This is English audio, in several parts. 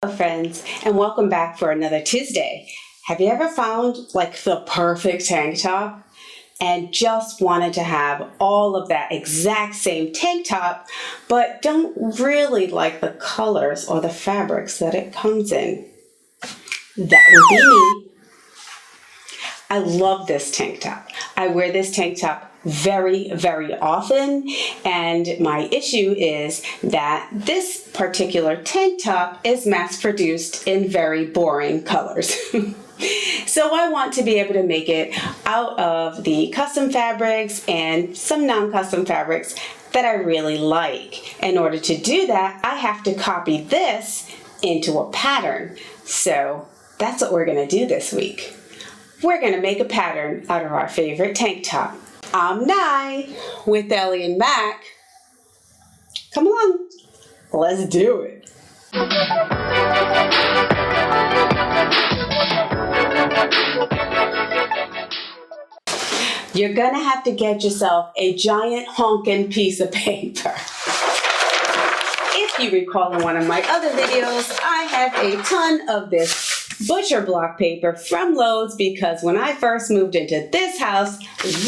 Hello friends, and welcome back for another Tuesday. Have you ever found like the perfect tank top and just wanted to have all of that exact same tank top, but don't really like the colors or the fabrics that it comes in? That would be me. I love this tank top. I wear this tank top very, very often, and my issue is that this particular tank top is mass produced in very boring colors. So I want to be able to make it out of the custom fabrics and some non-custom fabrics that I really like. In order to do that, I have to copy this into a pattern. So that's what we're going to do this week. We're going to make a pattern out of our favorite tank top. I'm Nye with Ellie and Mac. Come on, let's do it. You're going to have to get yourself a giant honking piece of paper. If you recall in one of my other videos, I have a ton of this butcher block paper from Lowe's because when I first moved into this house,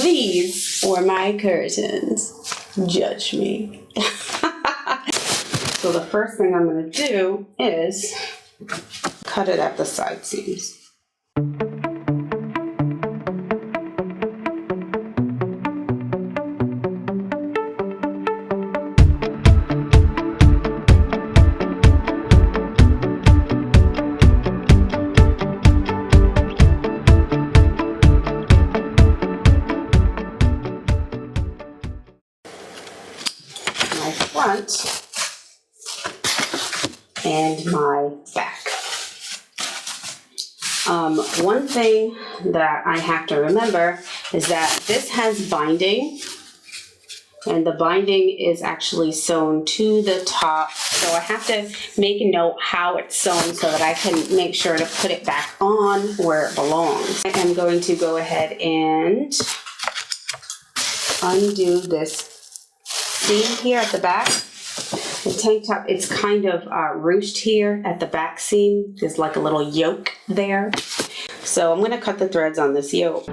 these were my curtains. Judge me. So the first thing I'm going to do is cut it at the side seams. Front and my back. One thing that I have to remember is that this has binding, and the binding is actually sewn to the top, so I have to make a note how it's sewn so that I can make sure to put it back on where it belongs. I am going to go ahead and undo this seam here at the back. The tank top, it's kind of ruched here at the back seam. There's like a little yoke there. So I'm going to cut the threads on this yoke.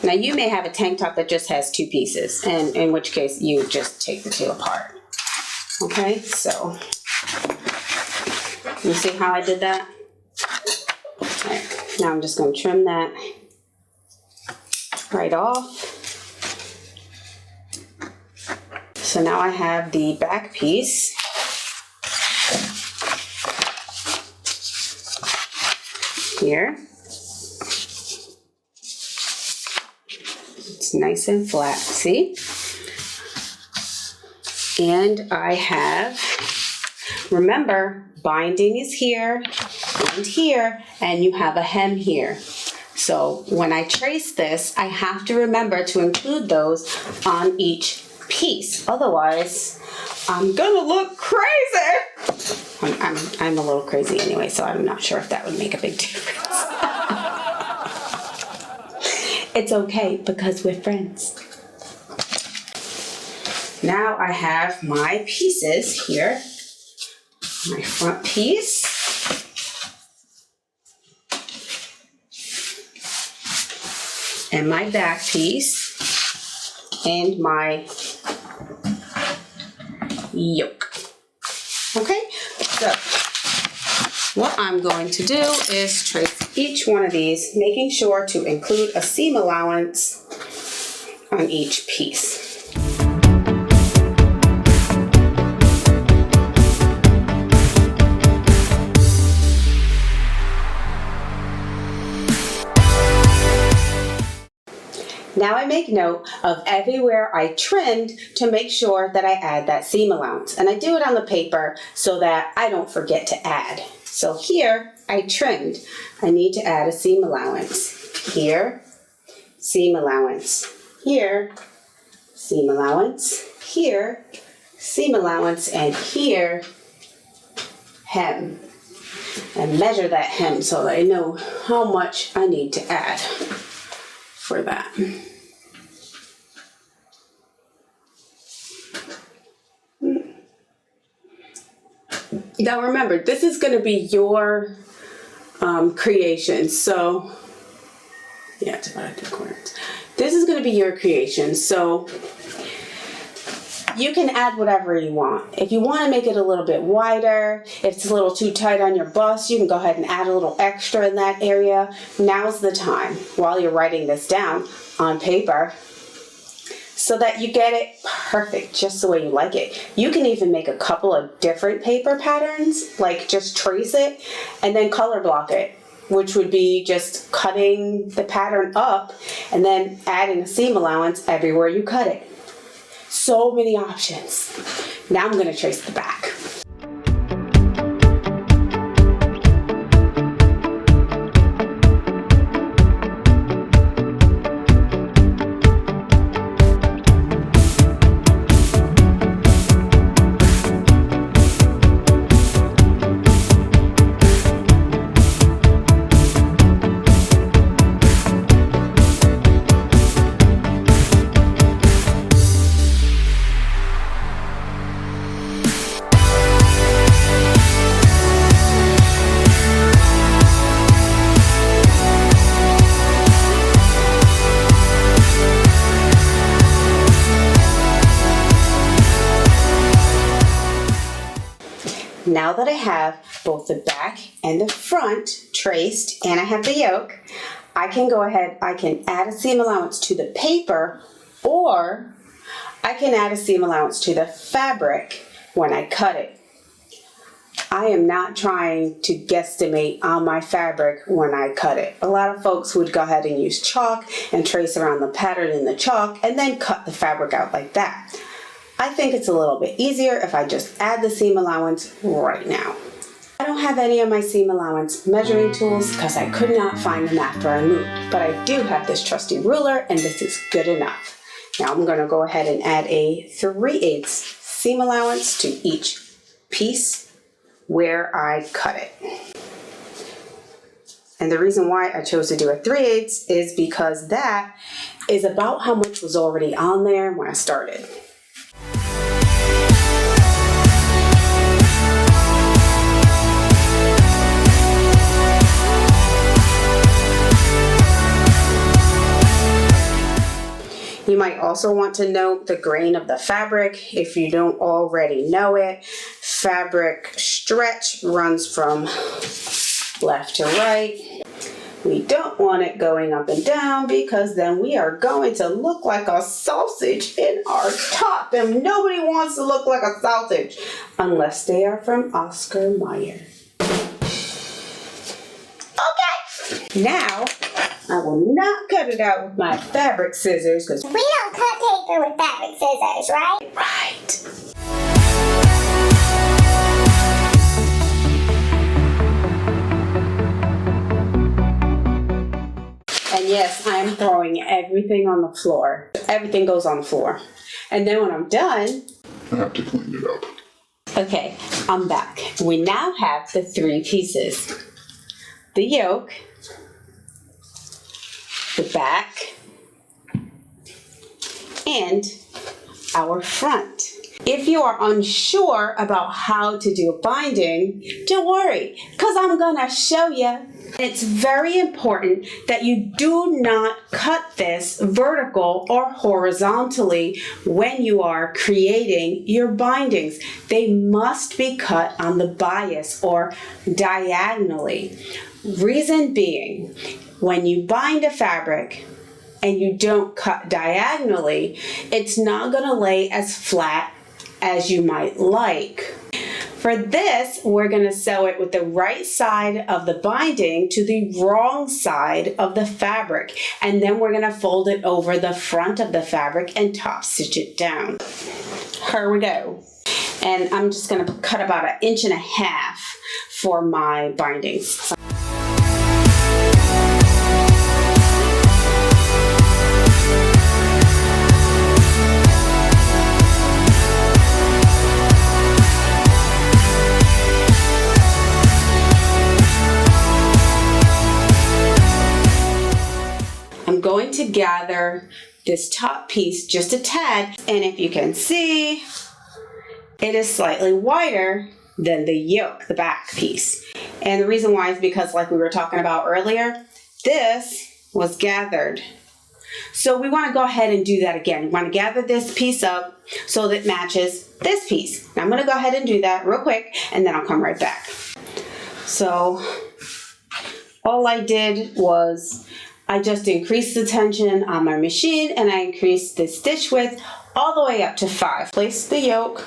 Now you may have a tank top that just has two pieces, and in which case you just take the two apart. Okay, so you see how I did that? Right. Now I'm just going to trim that right off. So now I have the back piece. Here. It's nice and flat, see? And I have, remember, binding is here and here, and you have a hem here. So when I trace this, I have to remember to include those on each piece. Otherwise, I'm gonna look crazy. I'm a little crazy anyway, so I'm not sure if that would make a big difference. It's okay because we're friends. Now I have my pieces here. My front piece. And my back piece. And my yoke. Okay, so what I'm going to do is trace each one of these, making sure to include a seam allowance on each piece. Now I make note of everywhere I trimmed to make sure that I add that seam allowance. And I do it on the paper so that I don't forget to add. So here I trimmed. I need to add a seam allowance. Here, seam allowance. Here, seam allowance. Here, seam allowance. And here, hem. and measure that hem so that I know how much I need to add for that. Now remember, this is going to be your creation. So, yeah, it's about 2/4. This is going to be your creation. So you can add whatever you want. If you want to make it a little bit wider, if it's a little too tight on your bust, you can go ahead and add a little extra in that area. Now's the time while you're writing this down on paper so that you get it perfect, just the way you like it. You can even make a couple of different paper patterns, like just trace it and then color block it, which would be just cutting the pattern up and then adding a seam allowance everywhere you cut it. So many options. Now I'm going to trace the back. Now that I have both the back and the front traced and I have the yoke, I can go ahead, I can add a seam allowance to the paper, or I can add a seam allowance to the fabric when I cut it. I am not trying to guesstimate on my fabric when I cut it. A lot of folks would go ahead and use chalk and trace around the pattern in the chalk and then cut the fabric out like that. I think it's a little bit easier if I just add the seam allowance right now. I don't have any of my seam allowance measuring tools because I could not find them after I moved, but I do have this trusty ruler and this is good enough. Now I'm going to go ahead and add a 3/8 seam allowance to each piece where I cut it. And the reason why I chose to do a 3/8 is because that is about how much was already on there when I started. You might also want to note the grain of the fabric if you don't already know it. Fabric stretch runs from left to right. We don't want it going up and down because then we are going to look like a sausage in our top, and nobody wants to look like a sausage unless they are from Oscar Mayer. Okay, now I will not cut it out with my fabric scissors because we don't cut paper with fabric scissors, right? Right. And yes, I am throwing everything on the floor. Everything goes on the floor. And then when I'm done, I have to clean it up. Okay, I'm back. We now have the 3 pieces. The yoke, the back, and our front. If you are unsure about how to do a binding, don't worry, because I'm gonna show you. It's very important that you do not cut this vertical or horizontally when you are creating your bindings. They must be cut on the bias or diagonally. Reason being, when you bind a fabric and you don't cut diagonally, it's not going to lay as flat as you might like. For this, we're going to sew it with the right side of the binding to the wrong side of the fabric, and then we're going to fold it over the front of the fabric and top stitch it down. Here we go. And I'm just going to cut about 1.5 inches for my bindings. going to gather this top piece just a tad, and if you can see, it is slightly wider than the yoke, the back piece. And the reason why is because, like we were talking about earlier, this was gathered. So we want to go ahead and do that again. We want to gather this piece up so that it matches this piece. Now I'm going to go ahead and do that real quick, and then I'll come right back. So all I did was I just increased the tension on my machine, and I increased the stitch width all the way up to 5. Place the yoke,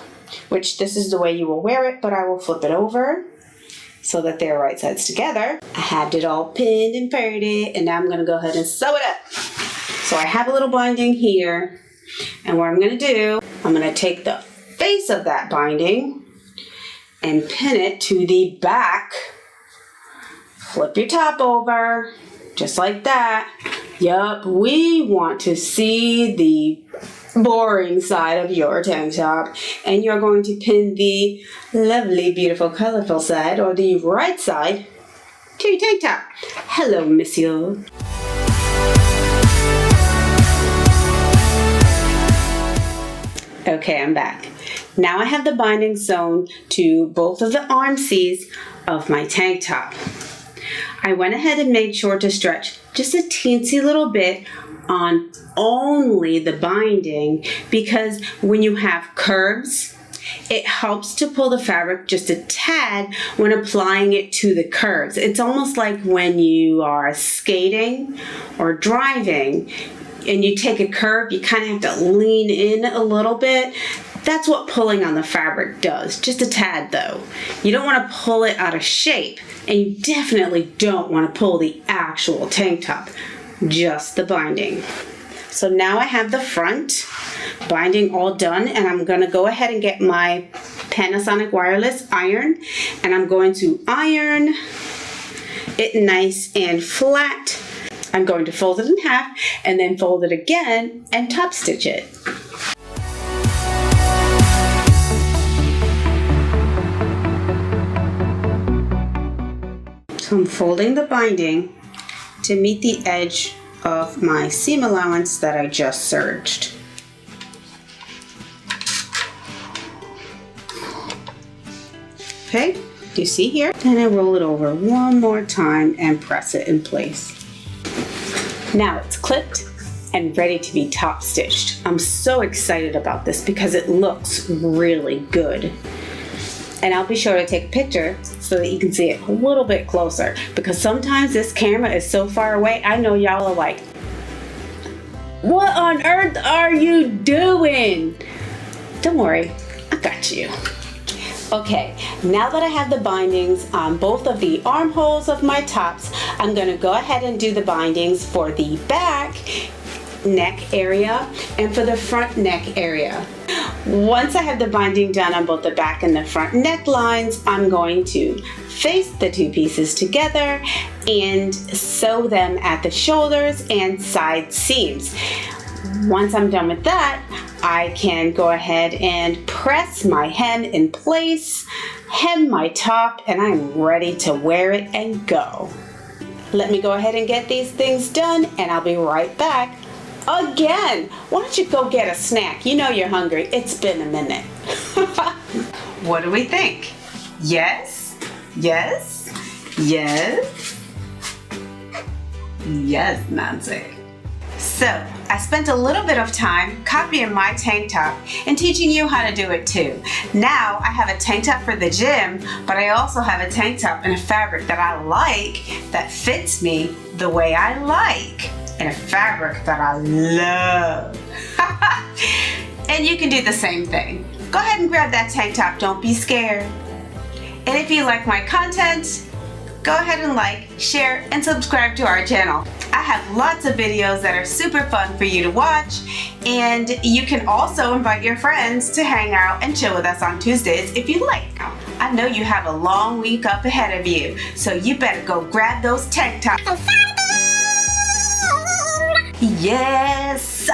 which this is the way you will wear it, but I will flip it over so that they're right sides together. I had it all pinned and pretty, and now I'm going to go ahead and sew it up. So I have a little binding here, and what I'm going to do, I'm going to take the face of that binding and pin it to the back. Flip your top over, just like that. Yup, we want to see the boring side of your tank top, and you're going to pin the lovely, beautiful, colorful side, or the right side, to your tank top. Hello, monsieur. Okay, I'm back. Now I have the binding sewn to both of the arm seams of my tank top. I went ahead and made sure to stretch just a teensy little bit on only the binding, because when you have curves, it helps to pull the fabric just a tad when applying it to the curves. It's almost like when you are skating or driving and you take a curve, you kind of have to lean in a little bit. That's what pulling on the fabric does, just a tad though. You don't want to pull it out of shape, and you definitely don't want to pull the actual tank top, just the binding. So now I have the front binding all done, and I'm going to go ahead and get my Panasonic wireless iron, and I'm going to iron it nice and flat. I'm going to fold it in half and then fold it again and top stitch it. So I'm folding the binding to meet the edge of my seam allowance that I just serged. Okay, do you see here? And I roll it over one more time and press it in place. Now it's clipped and ready to be top stitched. I'm so excited about this because it looks really good. And I'll be sure to take a picture so that you can see it a little bit closer, because sometimes this camera is so far away, I know y'all are like, what on earth are you doing? Don't worry, I got you. Okay, now that I have the bindings on both of the armholes of my tops, I'm going to go ahead and do the bindings for the back neck area and for the front neck area. Once I have the binding done on both the back and the front necklines, I'm going to face the two pieces together and sew them at the shoulders and side seams. Once I'm done with that, I can go ahead and press my hem in place, hem my top, and I'm ready to wear it and go. Let me go ahead and get these things done, and I'll be right back. Again, why don't you go get a snack? You know you're hungry. It's been a minute. What do we think? Yes? Yes? Yes? Yes, Nancy. So, I spent a little bit of time copying my tank top and teaching you how to do it too. Now, I have a tank top for the gym, but I also have a tank top in a fabric that I like, that fits me the way I like, and a fabric that I love. And you can do the same thing. Go ahead and grab that tank top, don't be scared. And if you like my content, go ahead and like, share, and subscribe to our channel. I have lots of videos that are super fun for you to watch, and you can also invite your friends to hang out and chill with us on Tuesdays if you like. I know you have a long week up ahead of you, so you better go grab those tank tops. Yes!